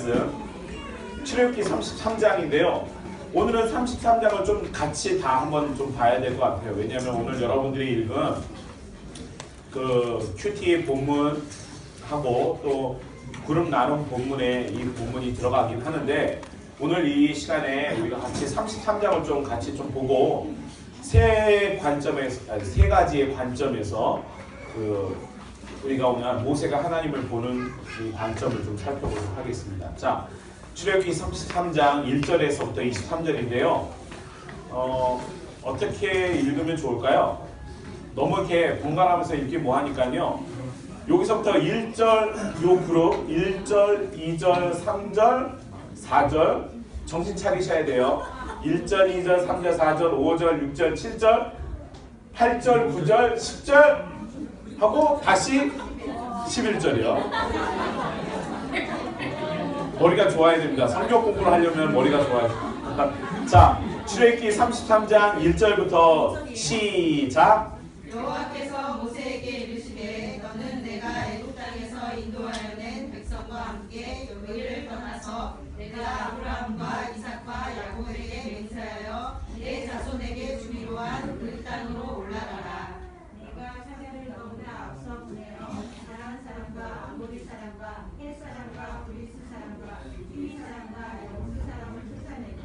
말씀 출애굽기 33장인데요. 오늘은 33장을 좀 같이 다 한번 좀 봐야 될 것 같아요. 왜냐하면 오늘 여러분들이 읽은 그 큐티 본문하고 또 그룹 나눔 본문에 이 본문이 들어가긴 하는데, 오늘 이 시간에 우리가 같이 33장을 좀 같이 좀 보고 세 가지의 관점에서 우리가 오늘 모세가 하나님을 보는 이 관점을 좀 살펴보도록 하겠습니다. 자, 출애굽기 33장 1절에서부터 23절인데요. 어떻게 읽으면 좋을까요? 너무 이렇게 번갈아가면서 읽기 뭐하니까요. 여기서부터 1절 요 그룹 1절, 2절, 3절, 4절 정신 차리셔야 돼요. 1절, 2절, 3절, 4절, 5절, 6절, 7절, 8절, 9절, 10절 하고 다시 11절이요. 머리가 좋아야 됩니다. 성경 공부를 하려면 머리가 좋아야 됩니다. 자, 출애굽기 33장 1절부터 시작. 여호와께서 모세에게 이르시되 너는 내가 애굽 땅에서 인도하여 낸 백성과 함께 여기를 떠나서 내가 아브라함과 이삭과 야곱에게 맹세하여 내 자손에게 주기로 한 그 땅으로 올라가라. 내가 사자를 너무나 앞서 보내어 가나안 사람과 아모리 사람과 헷 사람과 브리스 사람과 히위 사람과 여부스 사람을 쫓아내고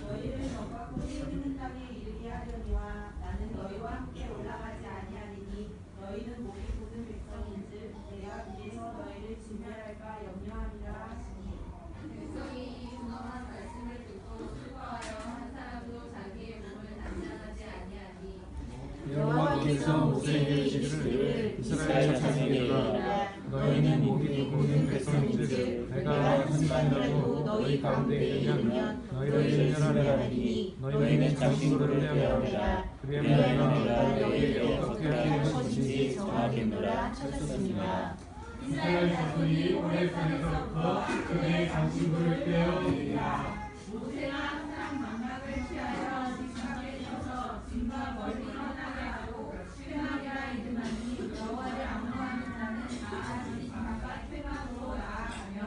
너희를 너가 꿀이 흐르는 땅에 이르게 하려니와 나는 너희와 함께 올라가지 아니하리니 너희는 목이 곧은 백성인즉 내가 이에서 너희를 진멸할까 염려함이라 하시니 백성이 이 분엄한 말씀을 듣고 슬퍼하여 한 사람도 자기의 몸을 단장하지 아니하니 여호와께서 모세에게 이르시기를 이스라엘 자손에게 이르라 너희는 목이 곧은 백성인즉 내가 한순간이라도 너희 가운데 있으면 너희를 진멸하려 하니 너희는 장식으로 떼어내라 그리하면 내가 너희에게 어떻게 하는 것인지 정하겠노라 하셨습니다. 이스라엘 자손이 호렙산에서부터 그의 장식물을 떼어내리라. 모세가 항상 망각을 취하여 지상에 서서 진과 멀리 떠나게 하고 회막이라 이름하니 여호와를 악모하는 자는 다 바깥 회막으로 나아가며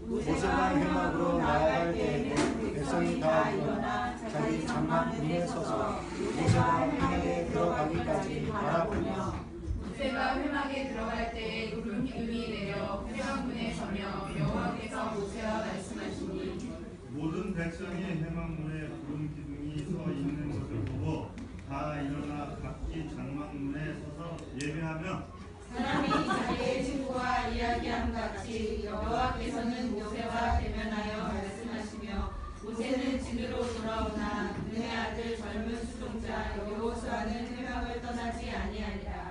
모세가 회막으로 나아갈 때에는 백성이 다 일어나 자기 장막 문에 서서 모세가 회막에 들어가기까지 바라보며 모세가 회막에 들어갈 때에 구름 기둥이 내려 회막 문에 서며 여호와께서 모세와 말씀하시니 모든 백성이 회막문에 구름 기둥이 서 있는 것을 보고 다 일어나 각기 장막문에 서서 예배하며 사람이 자기의 친구와 이야기함 같이 여호와께서는 모세와 대면하여 말씀하시며 모세는 집으로 돌아오나 눈의 아들 젊은 수종자 여호수아는 회막을 떠나지 아니하리라.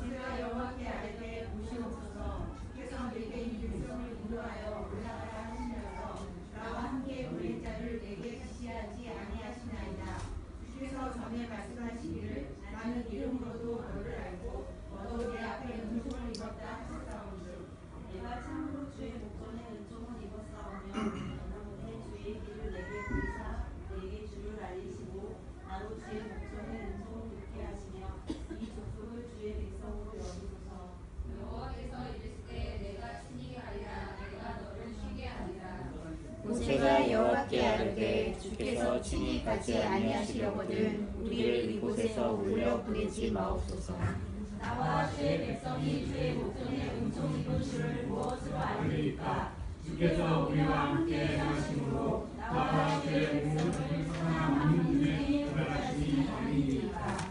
모세가 여호와께 아뢰되 보시옵소서 주께서 내게 이 백성을 인도하여 올라가라 하시면서 나와 함께 보낼 자를 내게 지시하지 아니하시나이다. 주께서 전에 말씀하시기를 나는 이름으로도 너를 알고 너도 내 앞에 은총을 입었다 하셨사오니 내가 참으로 주의 목전에 은총을 입었사오며 너는 주의 길을 내게 보이사 내게 주를 알리시고 나로 주의 목전에 은총을 입게 하시며 이 족속을 주의 백성으로 여기소서. 여호와께서 이르시되 내가 친히 하리라 내가 너를 쉬게 하리라. 모세가 여호와께 아뢰되 주께서 친히 가지 아니하시려거든 우리를 이곳에서 올려 보내지 마옵소서. 나와 주의 백성이 주의 목전에 은총 입은 줄을 무엇으로 알리리까? 주께서 우리와 함께 하심으로 나와 주의 몸을 상한 민중에 들어가시니 아니니까.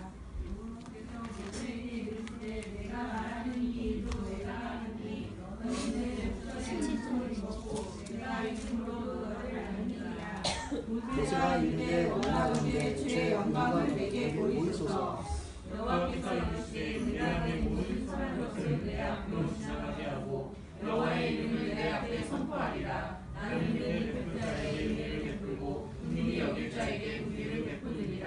내가 말하는 이 일도 내가 하느니 너희는 신치통을 입었고 내가 이름으로 너를 알리리라. 모세가 이르되 원하건대 주의 영광을 내게 보이소서. 여호와께서 이르시되 미련의 모든 선한 것을 내 앞으로 지나가게 하고 여호와의 이름을 내 앞에 선포하리라. 나는 은혜를 베풀 자에게 은혜를 베풀고 긍휼히 여길 자에게 긍휼을 베푸느니라.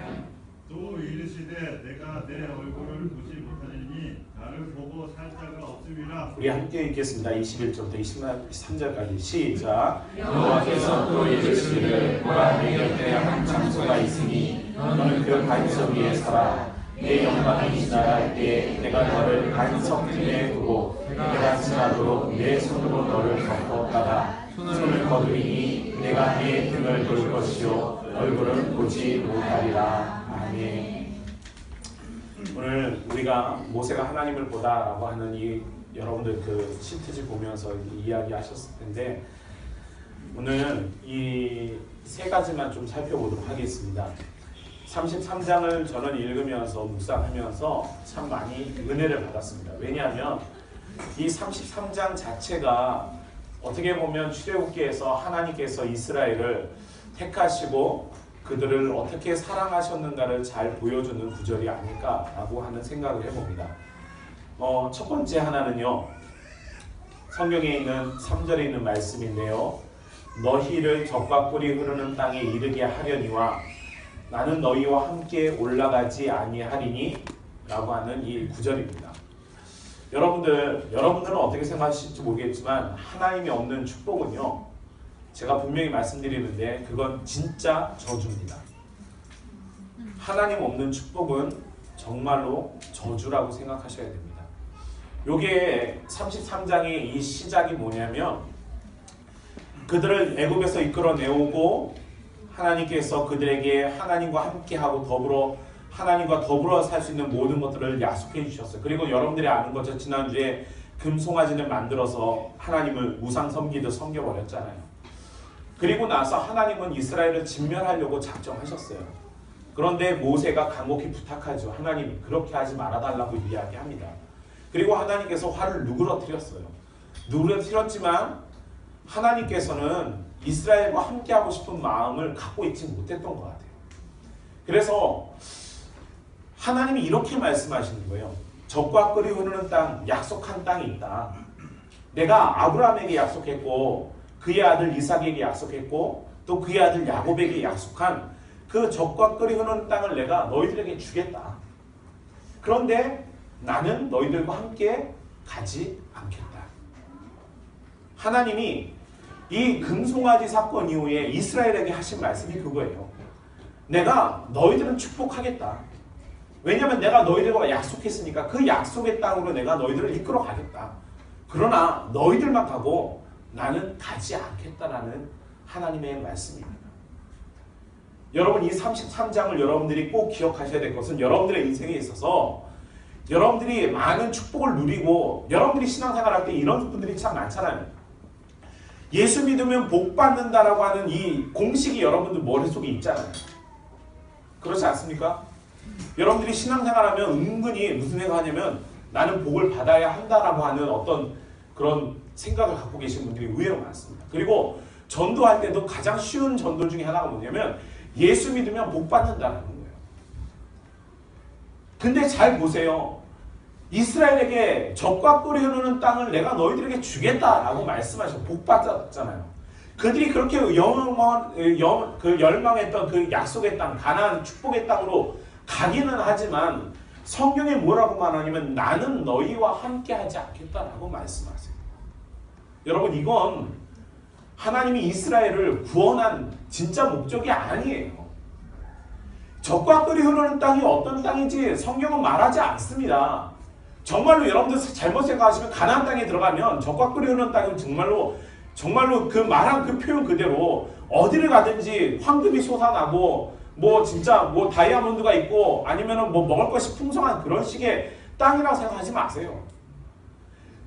또 이르시되 내가 내 얼굴을 보지 못하리니 나를 보고 살 자가 없음이라. 우리 함께 읽겠습니다. 21절부터 23절까지 시작. 여호와께서 또 이르시기를 보라 내 곁에 한 장소가 있으니 너는 그 반석 위에 서라 내 영광이 지나갈 때에 내가 너를 반석 틈에 두고 내가 지나도록 내 손으로 너를 덮었다가 손을 거두리니 내가 네 등을 돌 것이요 얼굴은 보지 못하리라. 아멘. 오늘 우리가 모세가 하나님을 보다라고 하는 이 여러분들 그 시트지 보면서 이야기하셨을 텐데 오늘 이 세 가지만 좀 살펴보도록 하겠습니다. 33장을 저는 읽으면서 묵상하면서 참 많이 은혜를 받았습니다. 왜냐하면 이 33장 자체가 어떻게 보면 출애굽기에서 하나님께서 이스라엘을 택하시고 그들을 어떻게 사랑하셨는가를 잘 보여주는 구절이 아닐까라고 하는 생각을 해봅니다. 첫 번째 하나는요, 성경에 있는 3절에 있는 말씀인데요. 너희를 적과 꿀이 흐르는 땅에 이르게 하려니와 나는 너희와 함께 올라가지 아니하리니 라고 하는 이 구절입니다. 여러분들은 어떻게 생각하실지 모르겠지만 하나님이 없는 축복은요, 제가 분명히 말씀드리는데 그건 진짜 저주입니다. 하나님 없는 축복은 정말로 저주라고 생각하셔야 됩니다. 요게 33장의 이 시작이 뭐냐면 그들을 애굽에서 이끌어내오고 하나님께서 그들에게 하나님과 함께하고 하나님과 더불어 살 수 있는 모든 것들을 약속해 주셨어요. 그리고 여러분들이 아는 것처럼 지난주에 금송아지를 만들어서 하나님을 우상 섬기듯 섬겨버렸잖아요. 그리고 나서 하나님은 이스라엘을 진멸하려고 작정하셨어요. 그런데 모세가 간곡히 부탁하죠. 하나님 그렇게 하지 말아달라고 이야기합니다. 그리고 하나님께서 화를 누그러뜨렸어요. 누그러뜨렸지만 하나님께서는 이스라엘과 함께하고 싶은 마음을 갖고 있지 못했던 것 같아요. 그래서 하나님이 이렇게 말씀하시는 거예요. 적과 꿀이 흐르는 땅, 약속한 땅이 있다. 내가 아브라함에게 약속했고 그의 아들 이삭에게 약속했고 또 그의 아들 야곱에게 약속한 그 적과 꿀이 흐르는 땅을 내가 너희들에게 주겠다. 그런데 나는 너희들과 함께 가지 않겠다. 하나님이 이 금송아지 사건 이후에 이스라엘에게 하신 말씀이 그거예요. 내가 너희들은 축복하겠다. 왜냐하면 내가 너희들과 약속했으니까 그 약속의 땅으로 내가 너희들을 이끌어 가겠다. 그러나 너희들만 가고 나는 가지 않겠다라는 하나님의 말씀입니다. 여러분 이 33장을 여러분들이 꼭 기억하셔야 될 것은 여러분들의 인생에 있어서 여러분들이 많은 축복을 누리고 여러분들이 신앙생활할 때 이런 분들이 참 많잖아요. 예수 믿으면 복 받는다라고 하는 이 공식이 여러분들 머릿속에 있잖아요. 그렇지 않습니까? 여러분들이 신앙생활하면 은근히 무슨 생각하냐면 나는 복을 받아야 한다라고 하는 어떤 그런 생각을 갖고 계신 분들이 의외로 많습니다. 그리고 전도할 때도 가장 쉬운 전도 중에 하나가 뭐냐면 예수 믿으면 복 받는다는 거예요. 근데 잘 보세요. 이스라엘에게 적과 꿀이 흐르는 땅을 내가 너희들에게 주겠다라고 말씀하셔. 복 받았잖아요. 그들이 그렇게 열망했던 그 약속의 땅, 가나안 축복의 땅으로 가기는 하지만 성경에 뭐라고 말하냐면 나는 너희와 함께 하지 않겠다라고 말씀하세요. 여러분 이건 하나님이 이스라엘을 구원한 진짜 목적이 아니에요. 적과 꿀이 흐르는 땅이 어떤 땅인지 성경은 말하지 않습니다. 정말로 여러분들 잘못 생각하시면 가나안 땅에 들어가면 적과 꿀이 흐르는 땅은 정말로 그 말한 그 표현 그대로 어디를 가든지 황금이 솟아나고 뭐 진짜 뭐 다이아몬드가 있고 아니면은 뭐 먹을 것이 풍성한 그런 식의 땅이라고 생각하지 마세요.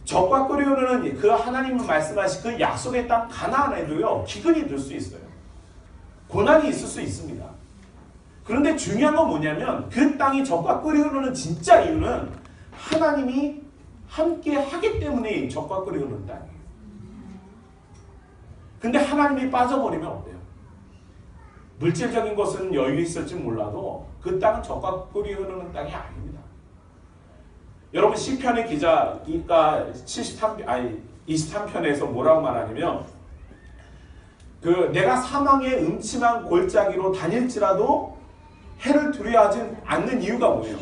적과 꿀이 흐르는 그 하나님은 말씀하신 그 약속의 땅 가나안에도요 기근이 들 수 있어요. 고난이 있을 수 있습니다. 그런데 중요한 건 뭐냐면 그 땅이 적과 꿀이 흐르는 진짜 이유는 하나님이 함께 하기 때문에 적과 꿀이 흐르는 땅이에요. 근데 하나님이 빠져버리면 어때요? 물질적인 것은 여유 있을지 몰라도 그 땅은 적과 꿀이 흐르는 땅이 아닙니다. 여러분 시편의 기자가 23편에서 뭐라고 말하냐면 내가 사망의 음침한 골짜기로 다닐지라도 해를 두려워하지 않는 이유가 뭐예요?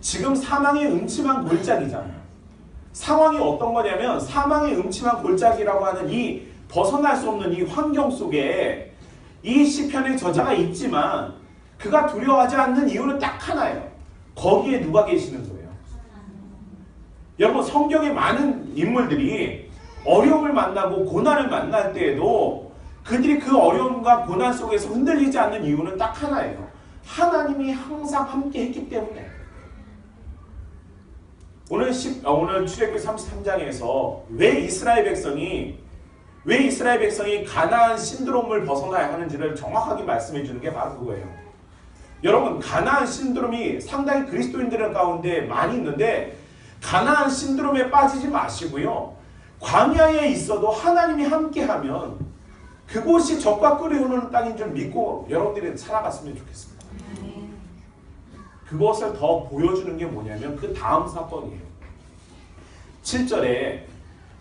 지금 사망의 음침한 골짜기잖아요. 상황이 어떤 거냐면 사망의 음침한 골짜기라고 하는 이 벗어날 수 없는 이 환경 속에 이 시편의 저자가 있지만 그가 두려워하지 않는 이유는 딱 하나예요. 거기에 누가 계시는 거예요? 여러분 성경의 많은 인물들이 어려움을 만나고 고난을 만날 때에도 그들이 그 어려움과 고난 속에서 흔들리지 않는 이유는 딱 하나예요. 하나님이 항상 함께 했기 때문에. 오늘 출애굽기 33장에서 왜 이스라엘 백성이 가나안 신드롬을 벗어나야 하는지를 정확하게 말씀해 주는 게 바로 그거예요. 여러분, 가나안 신드롬이 상당히 그리스도인들 가운데 많이 있는데 가나안 신드롬에 빠지지 마시고요. 광야에 있어도 하나님이 함께하면 그곳이 적과 꿀이 흐르는 땅인 줄 믿고 여러분들이 살아갔으면 좋겠습니다. 그것을 더 보여주는 게 뭐냐면 그 다음 사건이에요. 7절에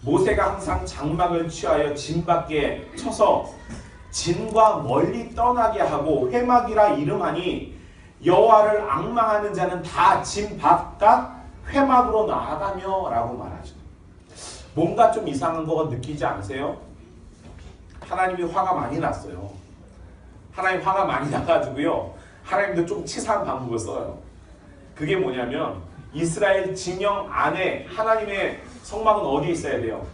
모세가 항상 장막을 취하여 진 밖에 쳐서 진과 멀리 떠나게 하고 회막이라 이름하니 여호와를 앙망하는 자는 다 진 바깥 회막으로 나아가며 라고 말하죠. 뭔가 좀 이상한 거 느끼지 않으세요? 하나님이 화가 많이 났어요. 하나님 화가 많이 나가지고요. 하나님도 좀 치사한 방법을 써요. 그게 뭐냐면 이스라엘 진영 안에 하나님의 성막은 어디에 있어야 돼요?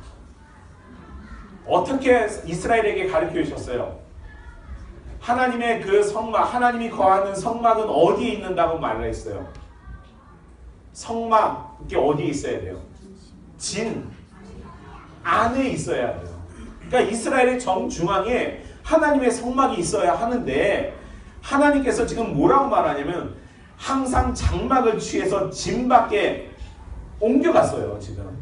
어떻게 이스라엘에게 가르쳐 주셨어요? 하나님의 그 성막, 하나님이 거하는 성막은 어디에 있는다고 말을 했어요? 성막, 이게 어디에 있어야 돼요? 진 안에 있어야 돼요. 그러니까 이스라엘의 정중앙에 하나님의 성막이 있어야 하는데 하나님께서 지금 뭐라고 말하냐면 항상 장막을 취해서 진 밖에 옮겨갔어요. 지금.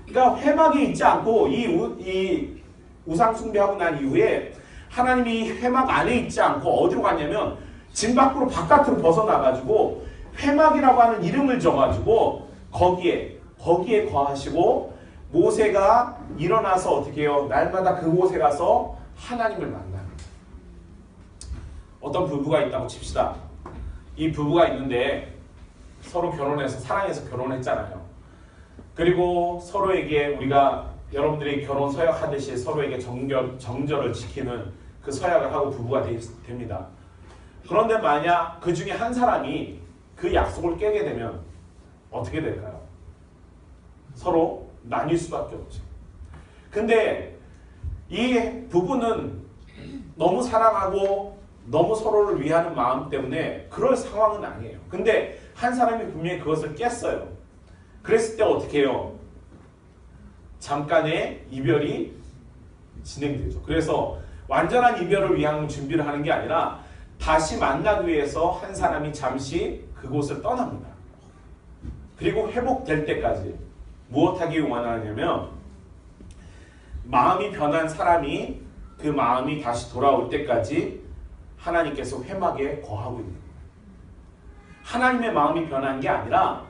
그러니까 회막에 있지 않고 이 우상 숭배하고 난 이후에 하나님이 회막 안에 있지 않고 어디로 갔냐면 진 밖으로 바깥으로 벗어나가지고 회막이라고 하는 이름을 줘가지고 거기에 거하시고 모세가 일어나서 어떻게 해요? 날마다 그곳에 가서 하나님을 만나요. 어떤 부부가 있다고 칩시다. 이 부부가 있는데 서로 결혼해서 사랑해서 결혼했잖아요. 그리고 서로에게 우리가 여러분들이 결혼 서약하듯이 서로에게 정절을 지키는 그 서약을 하고 부부가 됩니다. 그런데 만약 그 중에 한 사람이 그 약속을 깨게 되면 어떻게 될까요? 서로 나뉠 수밖에 없죠. 근데 이 부부는 너무 사랑하고 너무 서로를 위하는 마음 때문에 그럴 상황은 아니에요. 근데 한 사람이 분명히 그것을 깼어요. 그랬을 때 어떻게 해요? 잠깐의 이별이 진행되죠. 그래서 완전한 이별을 위한 준비를 하는 게 아니라 다시 만나기 위해서 한 사람이 잠시 그곳을 떠납니다. 그리고 회복될 때까지 무엇하기 원하냐면 마음이 변한 사람이 그 마음이 다시 돌아올 때까지 하나님께서 회막에 거하고 있는 거예요. 하나님의 마음이 변한 게 아니라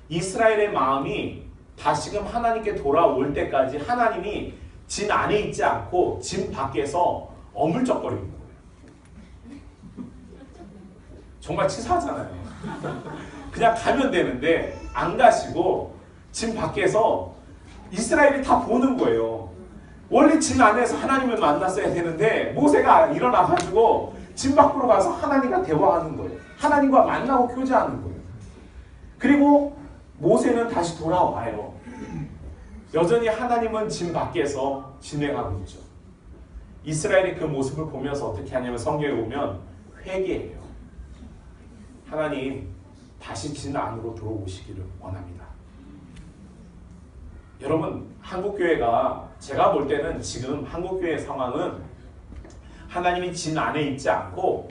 이스라엘의 마음이 다시금 하나님께 돌아올 때까지 하나님이 진 안에 있지 않고 진 밖에서 어물쩍거리는 거예요. 정말 치사하잖아요. 그냥 가면 되는데 안 가시고 진 밖에서 이스라엘이 다 보는 거예요. 원래 진 안에서 하나님을 만났어야 되는데 모세가 일어나가지고 진 밖으로 가서 하나님과 대화하는 거예요. 하나님과 만나고 교제하는 거예요. 그리고 모세는 다시 돌아와요. 여전히 하나님은 진 밖에서 진행하고 있죠. 이스라엘이 그 모습을 보면서 어떻게 하냐면 성경에 보면 회개해요. 하나님 다시 진 안으로 들어오시기를 원합니다. 여러분, 한국교회가 제가 볼 때는 지금 한국교회의 상황은 하나님이 진 안에 있지 않고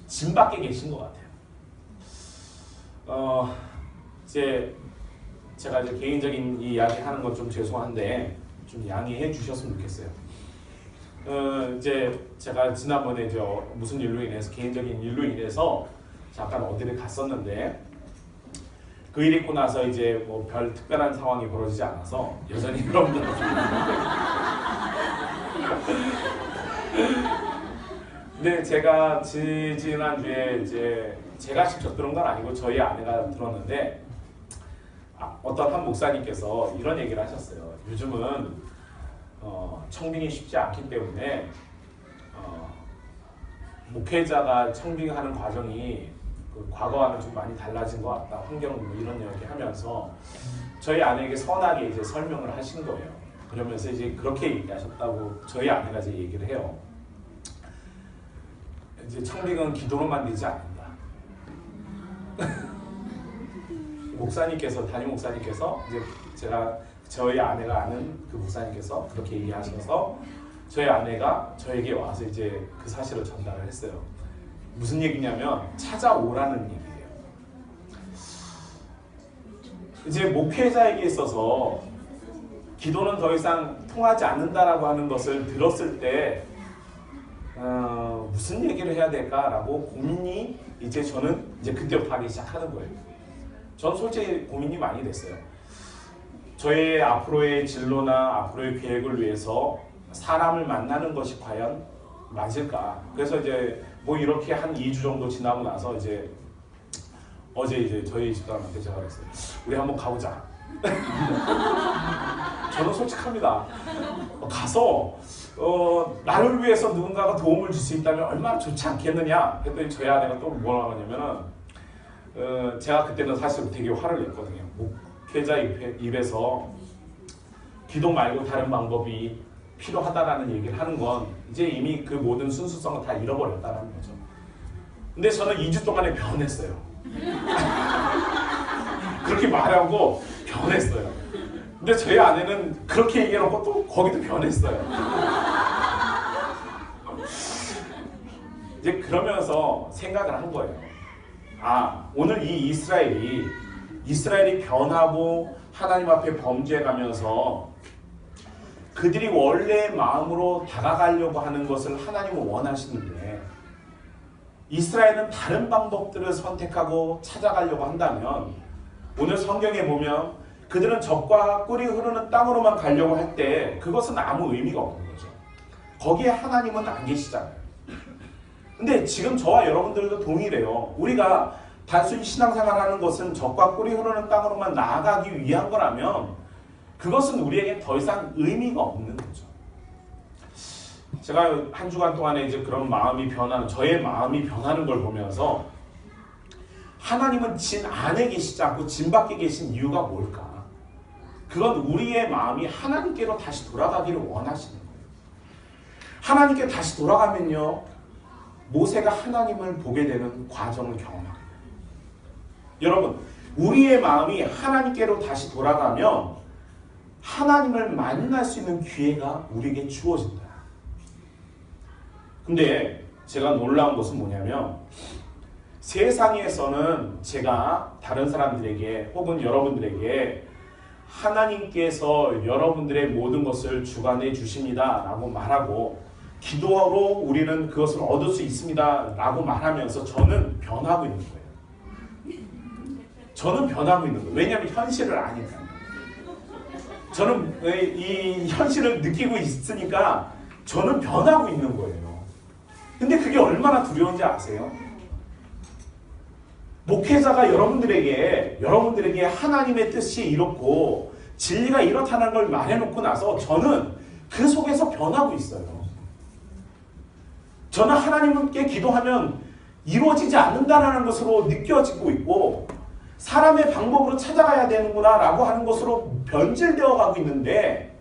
진 밖에 계신 것 같아요. 제가 이제 개인적인 이야기 하는 건 좀 죄송한데 좀 양해해 주셨으면 좋겠어요. 이제 제가 지난번에 무슨 일로 인해서 개인적인 일로 인해서 잠깐 어디를 갔었는데 그 일 있고 나서 이제 뭐 별 특별한 상황이 벌어지지 않아서 여전히 여러분들 근데 제가 지난주에 이제 제가 직접 들은 건 아니고 저희 아내가 들었는데 어떤 한 목사님께서 이런 얘기를 하셨어요. 요즘은 청빙이 쉽지 않기 때문에 목회자가 청빙하는 과정이 그 과거와는 좀 많이 달라진 것 같다. 환경 뭐 이런 이야기 하면서 저희 아내에게 선하게 이제 설명을 하신 거예요. 그러면서 이제 그렇게 얘기하셨다고 저희 아내가 이제 얘기를 해요. 이제 청빙은 기도로만 되지 않는다. 목사님께서, 담임 목사님께서 이제 저희 아내가 아는 그 목사님께서 그렇게 얘기하셔서 저희 아내가 저에게 와서 이제 그 사실을 전달을 했어요. 무슨 얘기냐면 찾아오라는 얘기예요. 이제 목회자에게 있어서 기도는 더 이상 통하지 않는다라고 하는 것을 들었을 때 무슨 얘기를 해야 될까라고 고민이 이제 저는 이제 그때부터 하기 시작하는 거예요. 저는 솔직히 고민이 많이 됐어요. 저의 앞으로의 진로나 앞으로의 계획을 위해서 사람을 만나는 것이 과연 맞을까? 그래서 이제 뭐 이렇게 한 2주 정도 지나고 나서 이제 어제 이제 저희 집사람한테 제가 그랬어요. 우리 한번 가보자. 저는 솔직합니다. 가서 나를 위해서 누군가가 도움을 줄 수 있다면 얼마나 좋지 않겠느냐 했더니 저희 아내가 또 뭐라고 하냐면은 제가 그때는 사실 되게 화를 냈거든요. 목회자 입에서 기도 말고 다른 방법이 필요하다라는 얘기를 하는 건 이제 이미 그 모든 순수성을 다 잃어버렸다는 거죠. 근데 저는 2주 동안에 변했어요. 그렇게 말하고 변했어요. 근데 저희 아내는 그렇게 얘기해놓고 또 거기도 변했어요. 이제 그러면서 생각을 한 거예요. 아, 오늘 이 이스라엘이 변하고 하나님 앞에 범죄해가면서 그들이 원래의 마음으로 다가가려고 하는 것을 하나님은 원하시는데 이스라엘은 다른 방법들을 선택하고 찾아가려고 한다면 오늘 성경에 보면 그들은 적과 꿀이 흐르는 땅으로만 가려고 할 때 그것은 아무 의미가 없는 거죠. 거기에 하나님은 안 계시잖아요. 근데 지금 저와 여러분들도 동일해요. 우리가 단순히 신앙생활하는 것은 적과 꿀이 흐르는 땅으로만 나아가기 위한 거라면 그것은 우리에게 더 이상 의미가 없는 거죠. 제가 한 주간 동안에 이제 그런 마음이 변하는, 저의 마음이 변하는 걸 보면서 하나님은 진 안에 계시지 않고 진 밖에 계신 이유가 뭘까? 그건 우리의 마음이 하나님께로 다시 돌아가기를 원하시는 거예요. 하나님께 다시 돌아가면요, 모세가 하나님을 보게 되는 과정을 경험합니다. 여러분, 우리의 마음이 하나님께로 다시 돌아가면 하나님을 만날 수 있는 기회가 우리에게 주어진다. 근데 제가 놀라운 것은 뭐냐면 세상에서는 제가 다른 사람들에게 혹은 여러분들에게 하나님께서 여러분들의 모든 것을 주관해 주십니다 라고 말하고 기도로 우리는 그것을 얻을 수 있습니다 라고 말하면서 저는 변하고 있는 거예요. 저는 변하고 있는 거예요. 왜냐하면 현실을 아니까. 저는 이 현실을 느끼고 있으니까 저는 변하고 있는 거예요. 근데 그게 얼마나 두려운지 아세요? 목회자가 여러분들에게 하나님의 뜻이 이렇고 진리가 이렇다는 걸 말해놓고 나서 저는 그 속에서 변하고 있어요. 저는 하나님께 기도하면 이루어지지 않는다는 것으로 느껴지고 있고 사람의 방법으로 찾아가야 되는구나 라고 하는 것으로 변질되어 가고 있는데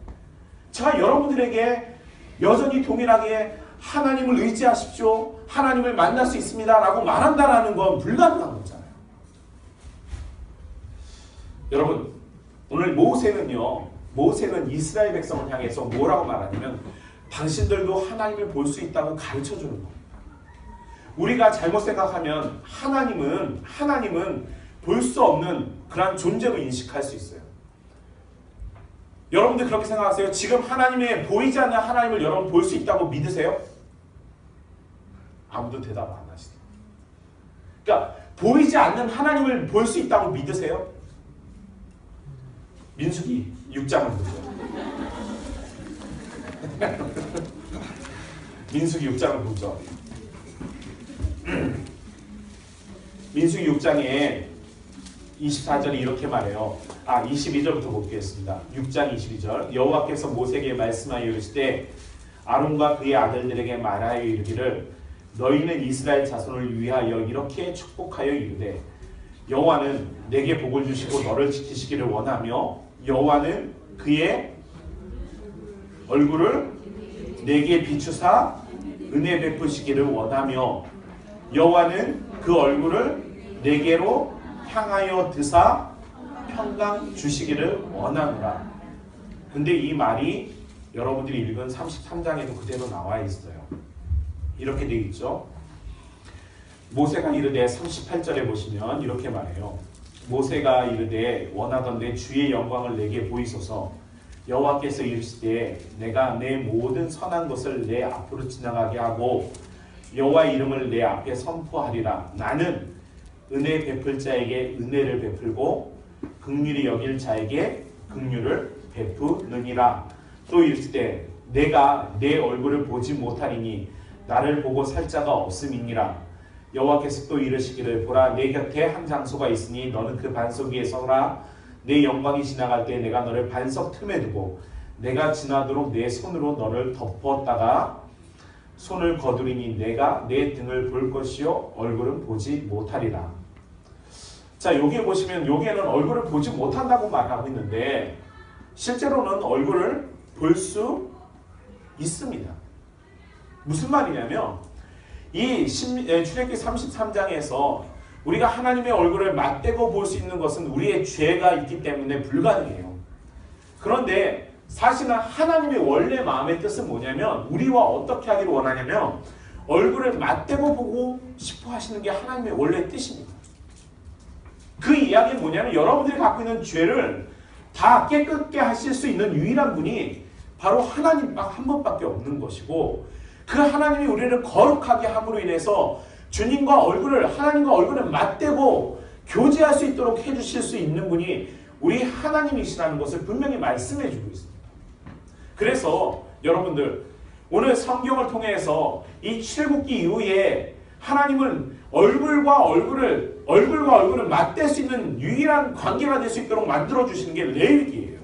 제가 여러분들에게 여전히 동일하게 하나님을 의지하십시오. 하나님을 만날 수 있습니다. 라고 말한다는 건 불가능한 거잖아요. 여러분, 오늘 모세는 이스라엘 백성을 향해서 뭐라고 말하냐면 당신들도 하나님을 볼 수 있다고 가르쳐 주는 겁니다. 우리가 잘못 생각하면 하나님은 볼 수 없는 그런 존재로 인식할 수 있어요. 여러분들 그렇게 생각하세요? 지금 하나님의 보이지 않는 하나님을 여러분 볼 수 있다고 믿으세요? 아무도 대답 안 하시네요. 그러니까 보이지 않는 하나님을 볼 수 있다고 믿으세요? 민수기 6장을 보죠. 민수기 6장을 보죠. 민수기 6장에 24절이 이렇게 말해요. 22절부터 보겠습니다. 6장 22절. 여호와께서 모세에게 말씀하여 이르시되 아론과 그의 아들들에게 말하여 이르기를 너희는 이스라엘 자손을 위하여 이렇게 축복하여 이르되 여호와는 내게 복을 주시고 너를 지키시기를 원하며 여호와는 그의 얼굴을 내게 비추사 은혜 베푸시기를 원하며 여호와는 그 얼굴을 내게로 향하여 드사 평강 주시기를 원하노라. 근데 이 말이 여러분들이 읽은 33장에도 그대로 나와 있어요. 이렇게 되어 있죠. 모세가 이르되 38절에 보시면 이렇게 말해요. 모세가 이르되 원하던대 주의 영광을 내게 보이소서. 여호와께서 이르시되 내가 내 모든 선한 것을 내 앞으로 지나가게 하고 여호와 이름을 내 앞에 선포하리라. 나는 은혜 베풀 자에게 은혜를 베풀고 긍휼히 여길 자에게 긍휼을 베푸느니라. 또 이르시되 내가 내 얼굴을 보지 못하리니 나를 보고 살 자가 없음이니라. 여호와께서 또 이르시기를 보라 내 곁에 한 장소가 있으니 너는 그 반석 위에 서라. 내 영광이 지나갈 때 내가 너를 반석 틈에 두고 내가 지나도록 내 손으로 너를 덮었다가 손을 거두리니 내가 내 등을 볼 것이요 얼굴은 보지 못하리라. 자, 여기에 보시면 여기에는 얼굴을 보지 못한다고 말하고 있는데 실제로는 얼굴을 볼 수 있습니다. 무슨 말이냐면 이 출애굽기 33장에서 우리가 하나님의 얼굴을 맞대고 볼 수 있는 것은 우리의 죄가 있기 때문에 불가능해요. 그런데 사실은 하나님의 원래 마음의 뜻은 뭐냐면 우리와 어떻게 하기를 원하냐면 얼굴을 맞대고 보고 싶어 하시는 게 하나님의 원래 뜻입니다. 그 이야기는 뭐냐면 여러분들이 갖고 있는 죄를 다 깨끗게 하실 수 있는 유일한 분이 바로 하나님 한 분밖에 없는 것이고 그 하나님이 우리를 거룩하게 함으로 인해서 주님과 하나님과 얼굴을 맞대고 교제할 수 있도록 해주실 수 있는 분이 우리 하나님이시라는 것을 분명히 말씀해 주고 있습니다. 그래서 여러분들 오늘 성경을 통해서 이 출애굽기 이후에 하나님은 얼굴과 얼굴을 맞댈 수 있는 유일한 관계가 될 수 있도록 만들어 주시는 게 레위기예요.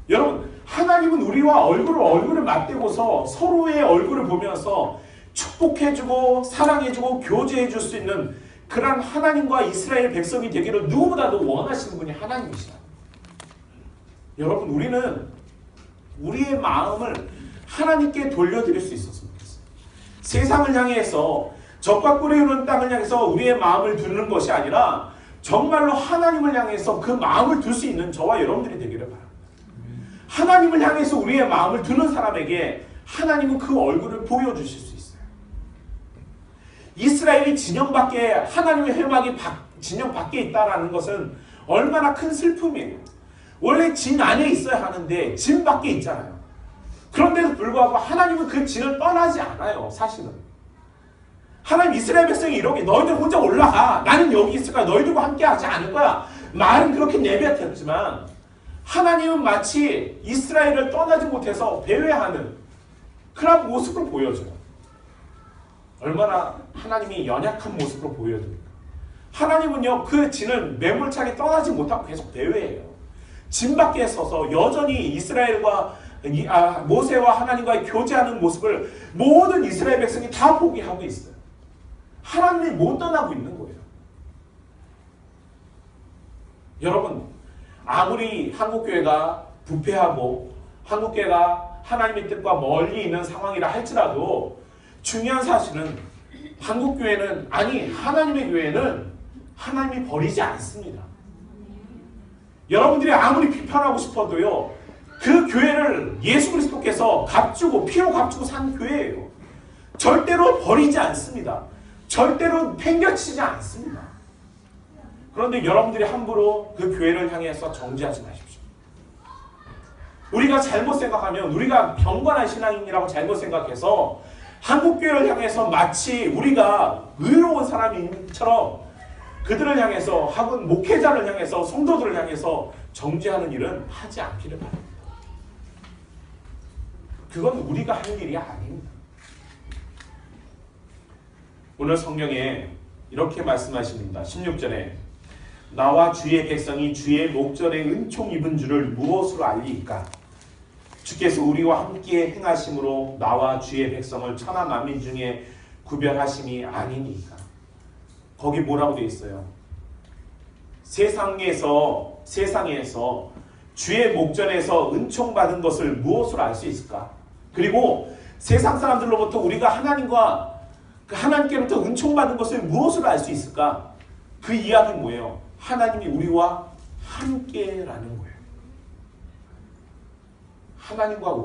여러분, 하나님은 우리와 얼굴을 맞대고서 서로의 얼굴을 보면서 축복해주고 사랑해주고 교제해줄 수 있는 그런 하나님과 이스라엘 백성이 되기를 누구보다도 원하시는 분이 하나님이시다. 여러분, 우리는 우리의 마음을 하나님께 돌려드릴 수 있었으면 좋겠어요. 세상을 향해서 적과 꿀이 흐르는 땅을 향해서 우리의 마음을 두는 것이 아니라 정말로 하나님을 향해서 그 마음을 둘 수 있는 저와 여러분들이 되기를 바랍니다. 하나님을 향해서 우리의 마음을 두는 사람에게 하나님은 그 얼굴을 보여주실 수 있어요. 이스라엘이 진영 밖에 하나님의 회막이 진영 밖에 있다라는 것은 얼마나 큰 슬픔이에요. 원래 진 안에 있어야 하는데 진 밖에 있잖아요. 그런데도 불구하고 하나님은 그 진을 떠나지 않아요. 사실은 하나님 이스라엘 백성이 이렇게 너희들 혼자 올라가 나는 여기 있을 거야 너희들과 함께 하지 않을 거야 말은 그렇게 내뱉었지만 하나님은 마치 이스라엘을 떠나지 못해서 배회하는 그런 모습을 보여줘요. 얼마나 하나님이 연약한 모습으로 보여줍니까? 하나님은요 그 진을 매몰차게 떠나지 못하고 계속 배회해요. 진 밖에 서서 여전히 이스라엘과 모세와 하나님과의 교제하는 모습을 모든 이스라엘 백성이 다 보게 하고 있어요. 하나님이 못 떠나고 있는 거예요. 여러분, 아무리 한국교회가 부패하고 한국교회가 하나님의 뜻과 멀리 있는 상황이라 할지라도 중요한 사실은 한국교회는 하나님의 교회는 하나님이 버리지 않습니다. 여러분들이 아무리 비판하고 싶어도요 그 교회를 예수 그리스도께서 피로 값주고 산 교회예요. 절대로 버리지 않습니다. 절대로 팽겨치지 않습니다. 그런데 여러분들이 함부로 그 교회를 향해서 정죄하지 마십시오. 우리가 잘못 생각하면 우리가 경건한 신앙인이라고 잘못 생각해서 한국교회를 향해서 마치 우리가 의로운 사람처럼 그들을 향해서 혹은 목회자를 향해서 성도들을 향해서 정죄하는 일은 하지 않기를 바랍니다. 그건 우리가 할 일이 아닙니다. 오늘 성경에 이렇게 말씀하십니다. 16절에 나와 주의 백성이 주의 목전에 은총 입은 줄을 무엇으로 알리이까? 주께서 우리와 함께 행하심으로 나와 주의 백성을 천하 만민 중에 구별하심이 아니니까. 거기 뭐라고 되어 있어요? 세상에서 주의 목전에서 은총받은 것을 무엇으로 알 수 있을까? 그리고 세상 사람들로부터 우리가 하나님과 하나님께로부터 은총받은 것을 무엇으로 알 수 있을까? 그 이야기는 뭐예요? 하나님이 우리와 함께라는 거예요.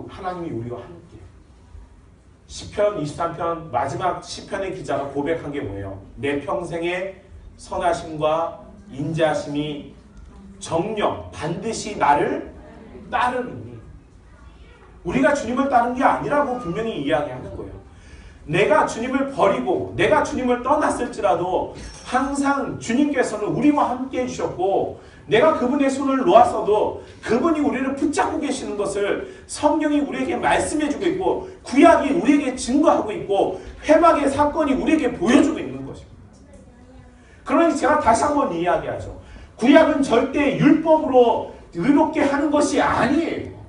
하나님이 우리와 함께. 시편 23편 마지막 시편의 기자가 고백한 게 뭐예요? 내 평생의 선하심과 인자심이 정녕 반드시 나를 따르니. 우리가 주님을 따르는 게 아니라고 분명히 이야기하는 거예요. 내가 주님을 버리고 내가 주님을 떠났을지라도 항상 주님께서는 우리와 함께 해주셨고, 내가 그분의 손을 놓았어도 그분이 우리를 붙잡고 계시는 것을 성경이 우리에게 말씀해주고 있고, 구약이 우리에게 증거하고 있고, 회막의 사건이 우리에게 보여주고 있는 것입니다. 그러니 제가 다시 한번 이야기하죠. 구약은 절대 율법으로 의롭게 하는 것이 아니에요.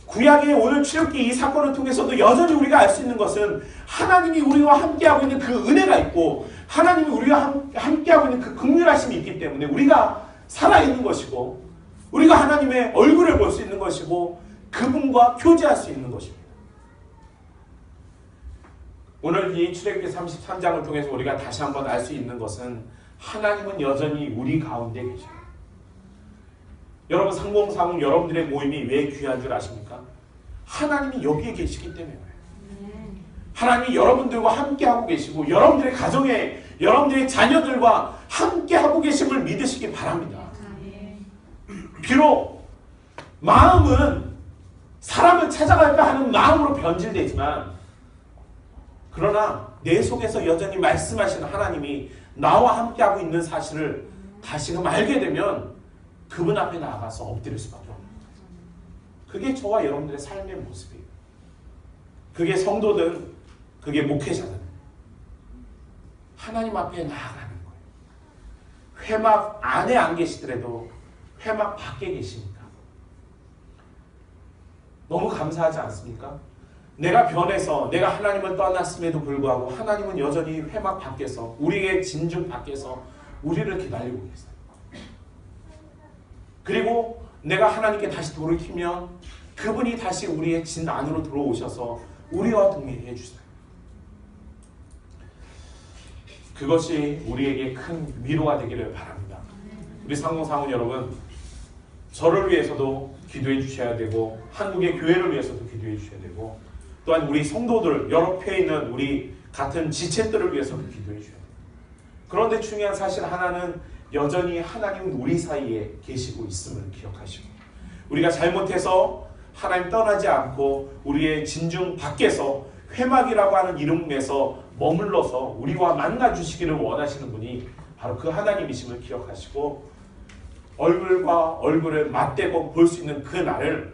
구약의 오늘 출애굽기 이 사건을 통해서도 여전히 우리가 알 수 있는 것은 하나님이 우리와 함께하고 있는 그 은혜가 있고, 하나님이 우리와 함께하고 있는 그 긍휼하심이 있기 때문에 우리가 살아있는 것이고, 우리가 하나님의 얼굴을 볼 수 있는 것이고, 그분과 교제할 수 있는 것입니다. 오늘 이 출애굽기 33장을 통해서 우리가 다시 한번 알 수 있는 것은 하나님은 여전히 우리 가운데 계셔요. 여러분, 상봉상봉 여러분들의 모임이 왜 귀한 줄 아십니까? 하나님이 여기에 계시기 때문에 그래요. 하나님이 여러분들과 함께하고 계시고, 여러분들의 가정에 여러분들의 자녀들과 함께하고 계심을 믿으시기 바랍니다. 비록 마음은 사람을 찾아갈까 하는 마음으로 변질되지만, 그러나 내 속에서 여전히 말씀하시는 하나님이 나와 함께하고 있는 사실을 다시금 알게 되면 그분 앞에 나아가서 엎드릴 수밖에 없는 거예요. 그게 저와 여러분들의 삶의 모습이에요. 그게 성도든 그게 목회자든 하나님 앞에 나아가는 거예요. 회막 안에 안 계시더라도 회막 밖에 계시니까. 너무 감사하지 않습니까? 내가 변해서 내가 하나님을 떠났음에도 불구하고 하나님은 여전히 회막 밖에서, 우리의 진중 밖에서 우리를 기다리고 계세요. 그리고 내가 하나님께 다시 돌이키면 그분이 다시 우리의 진 안으로 들어오셔서 우리와 동행해 주세요. 그것이 우리에게 큰 위로가 되기를 바랍니다. 우리 상봉상훈 여러분, 저를 위해서도 기도해 주셔야 되고, 한국의 교회를 위해서도 기도해 주셔야 되고, 또한 우리 성도들 여러 폐에 있는 우리 같은 지체들을 위해서도 기도해 주셔야 돼요. 그런데 중요한 사실 하나는 여전히 하나님은 우리 사이에 계시고 있음을 기억하시고, 우리가 잘못해서 하나님 떠나지 않고 우리의 진중 밖에서 회막이라고 하는 이름에서 머물러서 우리와 만나 주시기를 원하시는 분이 바로 그 하나님이심을 기억하시고, 얼굴과 얼굴을 맞대고 볼 수 있는 그 날을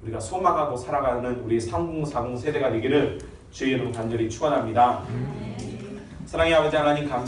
우리가 소망하고 살아가는 우리 3040 세대가 되기를 주의 이름으로 간절히 축원합니다. 사랑의 아버지 하나님, 감사합니다.